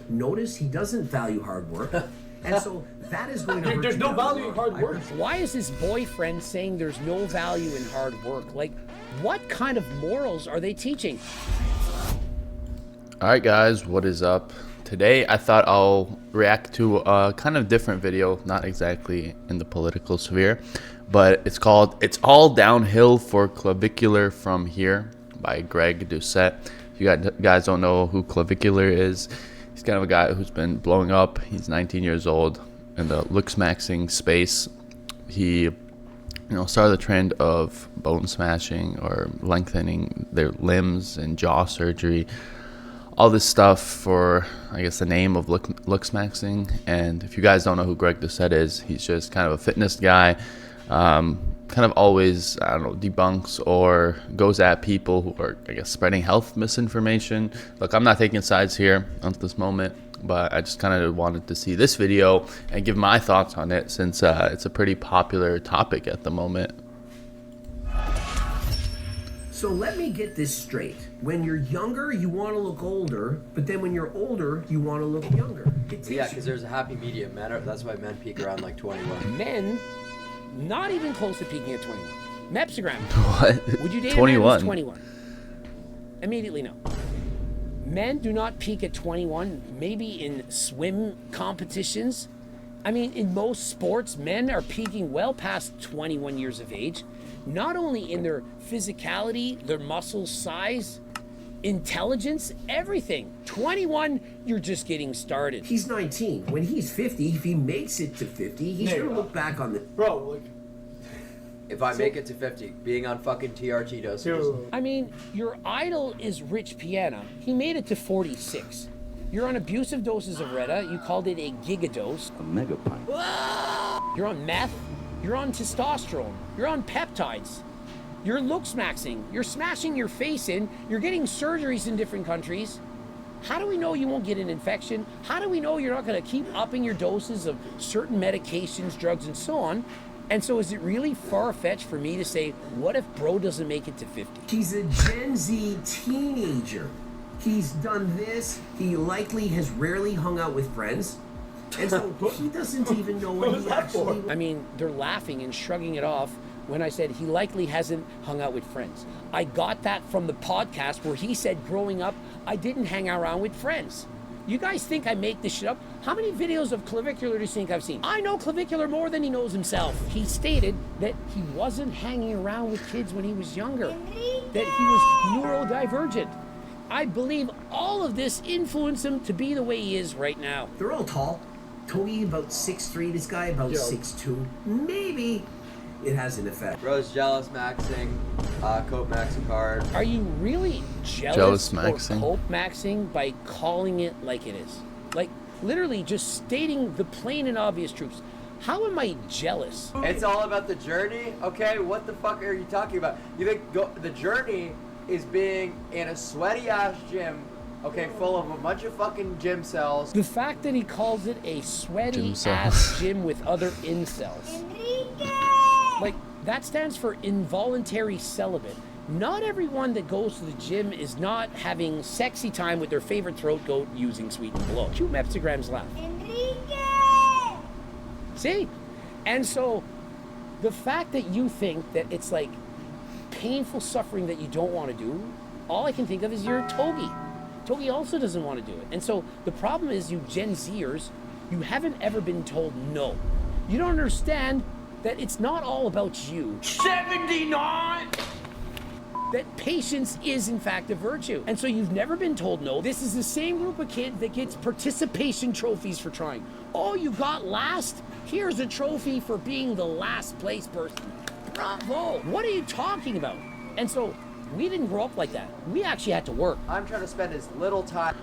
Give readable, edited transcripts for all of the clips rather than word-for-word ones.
Notice he doesn't value hard work. And so that is going to hurt. There's no value in hard work. Why is his boyfriend saying there's no value in hard work? Like, what kind of morals are they teaching? Alright guys, what is up? Today I thought I'll react to a kind of different video, not exactly in the political sphere, but it's called It's All Downhill for Clavicular From Here by Doucette. If you guys don't know who Clavicular is, he's kind of a guy who's been blowing up. He's 19 years old in the LOOKSMAXXING space. He started the trend of bone smashing or lengthening their limbs and jaw surgery. All this stuff for, I guess, the name of LOOKSMAXXING. And if you guys don't know who Doucette is, he's just kind of a fitness guy. Kind of always, I don't know, debunks or goes at people who are, I guess, spreading health misinformation. Look, I'm not taking sides here at this moment, but I just kind of wanted to see this video and give my thoughts on it since it's a pretty popular topic at the moment. So let me get this straight. When you're younger, you want to look older, but then when you're older, you want to look younger. Yeah, because there's a happy medium. That's why men peak around like 21. Men, not even close to peaking at 21. Mepsigram. What? Would you date 21? a man who's 21? Immediately no. Men do not peak at 21, maybe in swim competitions. I mean, in most sports, men are peaking well past 21 years of age. Not only in their physicality, their muscle size, intelligence, everything. 21, you're just getting started. He's 19. When he's 50, if he makes it to 50, he's going to look back on the... Bro, like... If I make it to 50, being on fucking TRT dosages. I mean, your idol is Rich Piana. He made it to 46. You're on abusive doses of Retta. You called it a gigadose. A megapint. You're on meth. You're on testosterone. You're on peptides. You're LOOKSMAXXING. You're smashing your face in. You're getting surgeries in different countries. How do we know you won't get an infection? How do we know you're not going to keep upping your doses of certain medications, drugs, and so on? And so is it really far-fetched for me to say, what if bro doesn't make it to 50? He's a Gen Z teenager. He's done this. He likely has rarely hung out with friends. And so he doesn't even know what he actually... I mean, they're laughing and shrugging it off when I said he likely hasn't hung out with friends. I got that from the podcast where he said growing up, I didn't hang around with friends. You guys think I make this shit up? How many videos of Clavicular do you think I've seen? I know Clavicular more than he knows himself. He stated that he wasn't hanging around with kids when he was younger, that he was neurodivergent. I believe all of this influenced him to be the way he is right now. They're all tall. Toby about 6'3", this guy about 6'2". Maybe it has an effect. Bro's jealous maxing, cope maxing hard. Are you really jealous or maxing? cope maxing by calling it like it is? Like literally just stating the plain and obvious truths. How am I jealous? It's all about the journey, okay? What the fuck are you talking about? You think the journey is being in a sweaty ass gym, okay, full of a bunch of fucking gym cells. The fact that he calls it a sweaty ass gym with other incels. Like, that stands for involuntary celibate. Not everyone that goes to the gym is not having sexy time with their favorite throat goat using Sweet and Blow. Cue Mepsigram's laugh. See? And so, the fact that you think that it's like painful suffering that you don't want to do, all I can think of is you're Toby. Toby also doesn't want to do it. And so the problem is you Gen Zers, you haven't ever been told no. You don't understand that it's not all about you. 79! That patience is in fact a virtue. And so you've never been told no. This is the same group of kids that gets participation trophies for trying. Oh, you got last? Here's a trophy for being the last place person. Bravo! What are you talking about? And so we didn't grow up like that. We actually had to work. I'm trying to spend as little time.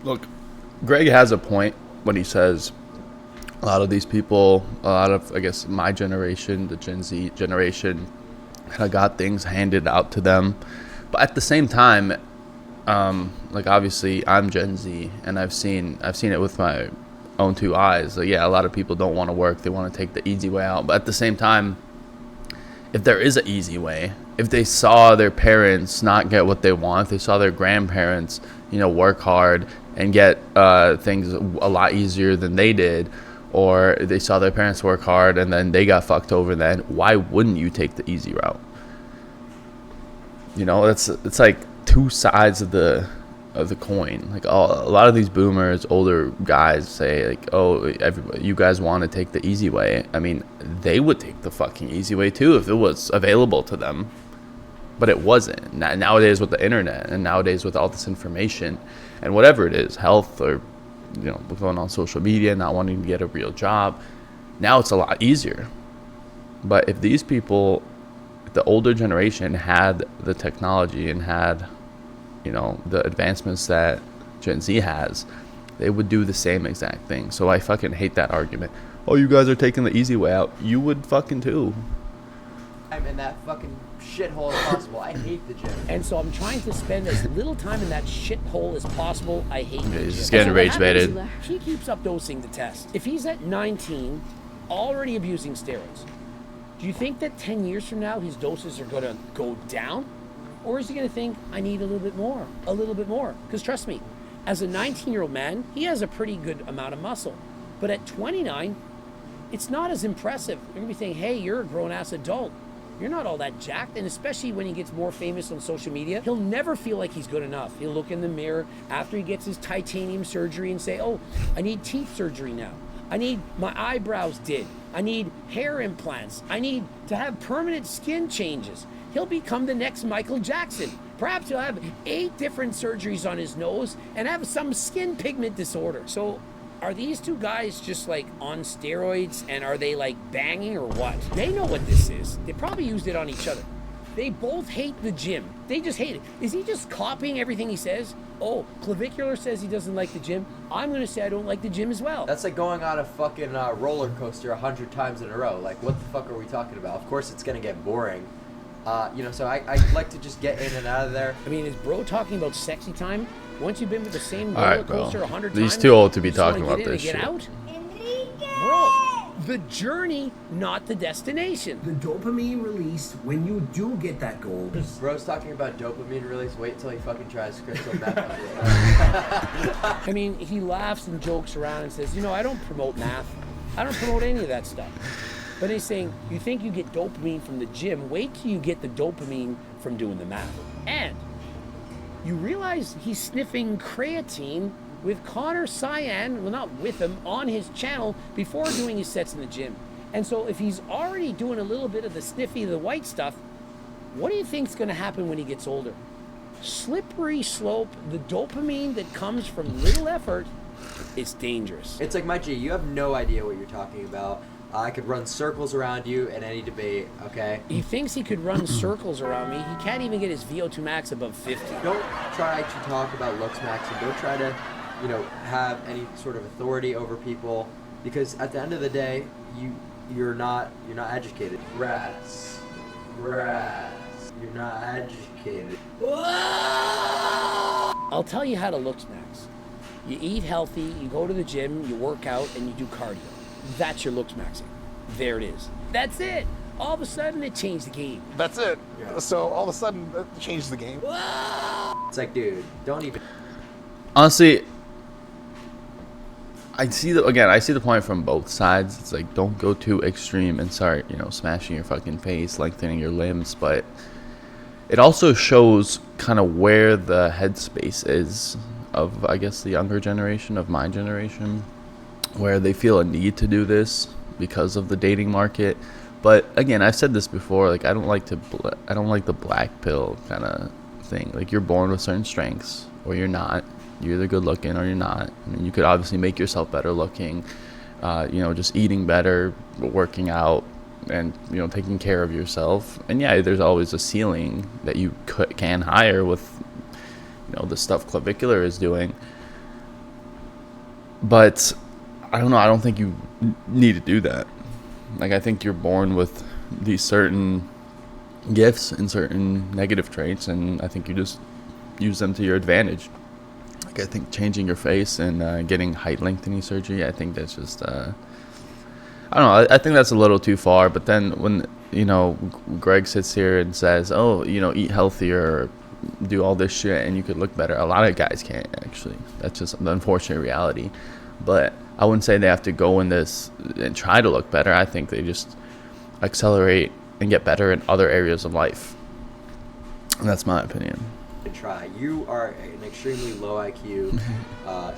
Look, Greg has a point when he says a lot of these people, a lot of, I guess, my generation, the Gen Z generation, kind of got things handed out to them. But at the same time, like obviously I'm Gen Z and I've seen it with my own two eyes. Like, yeah, a lot of people don't want to work. They want to take the easy way out. But at the same time, if there is an easy way, if they saw their parents not get what they want, if they saw their grandparents, you know, work hard and get things a lot easier than they did, or they saw their parents work hard and then they got fucked over, then why wouldn't you take the easy route? You know, it's like two sides of the coin. Like, a lot of these boomers, older guys say like, oh, everybody, you guys want to take the easy way. I mean, they would take the fucking easy way too if it was available to them, but it wasn't. Nowadays with the internet, and nowadays with all this information and whatever it is, health, or, you know, going on social media, not wanting to get a real job, now it's a lot easier. But if these people, the older generation, had the technology and had, you know, the advancements that Gen Z has, they would do the same exact thing. So I fucking hate that argument. Oh, you guys are taking the easy way out. You would fucking too. I'm in that fucking shithole as possible. I hate the gym. And so I'm trying to spend as little time in that shithole as possible. I hate the gym. He's just getting And so what rage baited. happens, he keeps up dosing the test. If he's at 19, already abusing steroids, do you think that 10 years from now his doses are going to go down? Or is he going to think, I need a little bit more, a little bit more? Because trust me, as a 19-year-old man, he has a pretty good amount of muscle. But at 29, it's not as impressive. You're going to be saying, hey, you're a grown-ass adult. You're not all that jacked. And especially when he gets more famous on social media, he'll never feel like he's good enough. He'll look in the mirror after he gets his titanium surgery and say, oh, I need teeth surgery now. I need my eyebrows did. I need hair implants. I need to have permanent skin changes. He'll become the next Michael Jackson. Perhaps he'll have 8 different surgeries on his nose and have some skin pigment disorder. So are these two guys just like on steroids, and are they like banging or what? They know what this is. They probably used it on each other. They both hate the gym. They just hate it. Is he just copying everything he says? Oh, Clavicular says he doesn't like the gym. I'm going to say I don't like the gym as well. That's like going on a fucking roller coaster 100 times in a row. Like, what the fuck are we talking about? Of course it's going to get boring. You know, so I like to just get in and out of there. I mean, is bro talking about sexy time? Once you've been with the same All roller right, bro. coaster 100 He's times, too old to be you just wanna talking get about in and this get shit. out? Bro, the journey, not the destination. The dopamine released when you do get that goal. Bro's talking about dopamine release. Wait till he fucking tries crystal meth. I mean, he laughs and jokes around and says, you know, I don't promote math. I don't promote any of that stuff. But he's saying, you think you get dopamine from the gym, wait till you get the dopamine from doing the math. And you realize he's sniffing creatine with Connor Cyan, well, not with him, on his channel before doing his sets in the gym. And so if he's already doing a little bit of the sniffy, the white stuff, what do you think's gonna happen when he gets older? Slippery slope, the dopamine that comes from little effort is dangerous. It's like, my G, you have no idea what you're talking about. I could run circles around you in any debate, okay? He thinks he could run circles around me. He can't even get his VO2 max above 50. Don't try to talk about LOOKSMAXXING. Don't try to, you know, have any sort of authority over people, because at the end of the day, you're not educated. Rats. You're not educated. I'll tell you how to LOOKSMAX. You eat healthy, you go to the gym, you work out, and you do cardio. That's your LOOKSMAXXING. There it is. That's it. All of a sudden, it changed the game. That's it. Yeah. So all of a sudden, it changed the game. It's like, dude, don't even. Honestly, I see the point from both sides. It's like, don't go too extreme and start, you know, smashing your fucking face, lengthening your limbs. But it also shows kind of where the headspace is of, I guess, the younger generation, of my generation, where they feel a need to do this because of the dating market. But again, I've said this before, like, I don't like the black pill kind of thing. Like, you're born with certain strengths, or you're not. You're either good looking or you're not. I mean, you could obviously make yourself better looking, you know, just eating better, working out, and, you know, taking care of yourself. And yeah, there's always a ceiling that you can hire with, you know, the stuff Clavicular is doing. But I don't know. I don't think you need to do that. Like, I think you're born with these certain gifts and certain negative traits, and I think you just use them to your advantage. Like, I think changing your face and getting height lengthening surgery, I think that's just, I don't know. I think that's a little too far. But then when you know, Greg sits here and says, oh, you know, eat healthier, do all this shit, and you could look better. A lot of guys can't, actually. That's just the unfortunate reality. But I wouldn't say they have to go in this and try to look better. I think they just accelerate and get better in other areas of life. And that's my opinion. Try. You are an extremely low IQ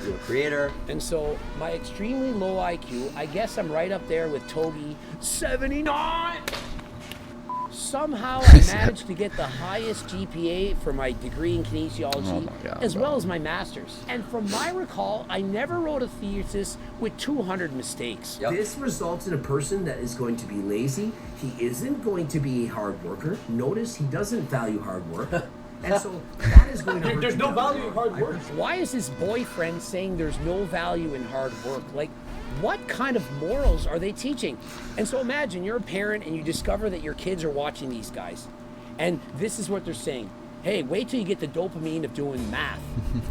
you're a creator. And so my extremely low IQ, I guess I'm right up there with Toby, 79. Somehow I managed to get the highest GPA for my degree in kinesiology, as well as my master's. And from my recall, I never wrote a thesis with 200 mistakes. Yep. This results in a person that is going to be lazy. He isn't going to be a hard worker. Notice he doesn't value hard work. And so that is going to hurt. There's no value in hard work. Why is his boyfriend saying there's no value in hard work? Like, what kind of morals are they teaching? And so imagine you're a parent and you discover that your kids are watching these guys. And this is what they're saying. Hey, wait till you get the dopamine of doing math.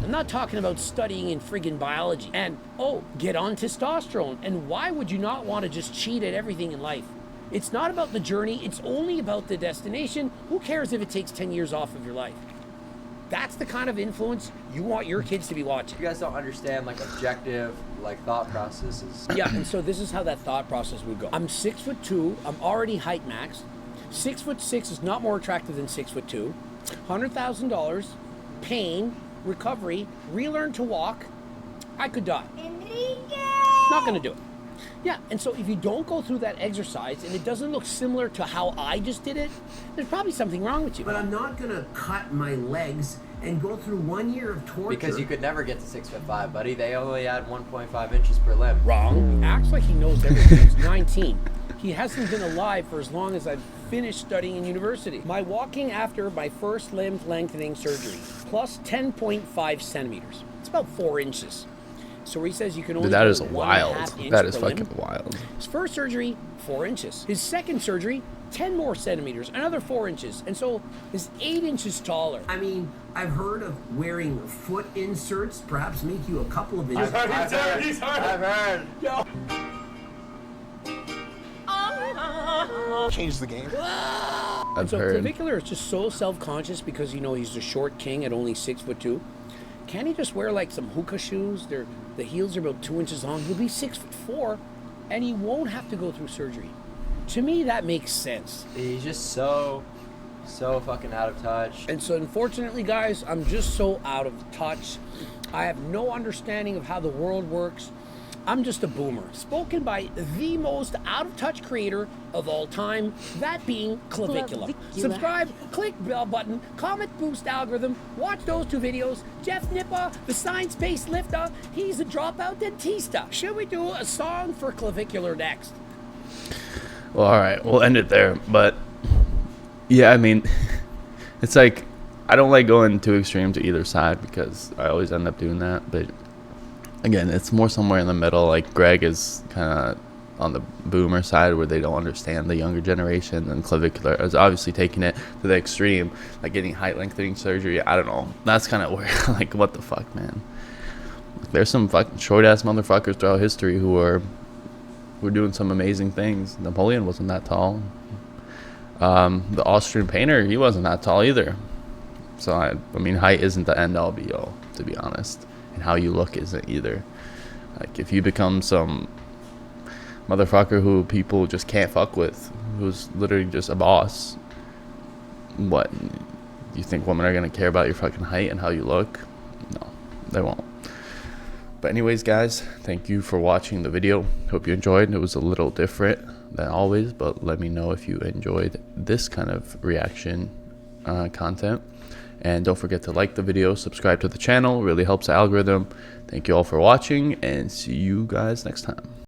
I'm not talking about studying in friggin' biology. And, oh, get on testosterone. And why would you not want to just cheat at everything in life? It's not about the journey, it's only about the destination. Who cares if it takes 10 years off of your life? That's the kind of influence you want your kids to be watching. You guys don't understand like objective like thought processes. Yeah, and so this is how that thought process would go. I'm 6'2", I'm already height maxed. 6'6" is not more attractive than 6'2". $100,000, pain, recovery, relearn to walk. I could die. Not gonna do it. Yeah, and so if you don't go through that exercise and it doesn't look similar to how I just did it, there's probably something wrong with you. But I'm not going to cut my legs and go through 1 year of torture. Because you could never get to 6'5", buddy. They only add 1.5 inches per limb. Wrong. He acts like he knows everything. He's 19. He hasn't been alive for as long as I've finished studying in university. My walking after my first limb lengthening surgery, plus 10.5 centimeters. It's about 4 inches. So he says you can only. Dude, that is go wild. 1.5 inch That is per fucking limb. wild. His first surgery, 4 inches. His second surgery, 10 more centimeters, another 4 inches. And so he's 8 inches taller. I mean, I've heard of wearing foot inserts, perhaps make you a couple of inches. I've heard. Change the game. I've So heard. Clavicular is just so self-conscious because, you know, he's a short king at only 6'2". Can he just wear like some hookah shoes? The heels are about 2 inches long. He'll be 6'4", and he won't have to go through surgery. To me, that makes sense. He's just so fucking out of touch. And so, unfortunately, guys, I'm just so out of touch. I have no understanding of how the world works. I'm just a boomer. Spoken by the most out-of-touch creator of all time, that being Clavicular. Subscribe, click bell button, comment boost algorithm, watch those 2 videos. Jeff Nippa, the science-based lifter, he's a dropout dentista. Should we do a song for Clavicular next? Well, all right, we'll end it there. But yeah, I mean, it's like I don't like going too extreme to either side because I always end up doing that. But again, it's more somewhere in the middle. Like Greg is kind of on the boomer side where they don't understand the younger generation, and Clavicular is obviously taking it to the extreme, like getting height lengthening surgery. I don't know. That's kind of where, like, what the fuck, man? There's some fucking short ass motherfuckers throughout history who are doing some amazing things. Napoleon wasn't that tall. The Austrian painter, he wasn't that tall either. So I mean, height isn't the end all be all, to be honest. And how you look isn't either. Like, if you become some motherfucker who people just can't fuck with, who's literally just a boss, what, you think women are gonna care about your fucking height and how you look? No, they won't. But anyways, guys, thank you for watching the video. Hope you enjoyed. It was a little different than always, but let me know if you enjoyed this kind of reaction content. And don't forget to like the video, subscribe to the channel. It really helps the algorithm. Thank you all for watching, and see you guys next time.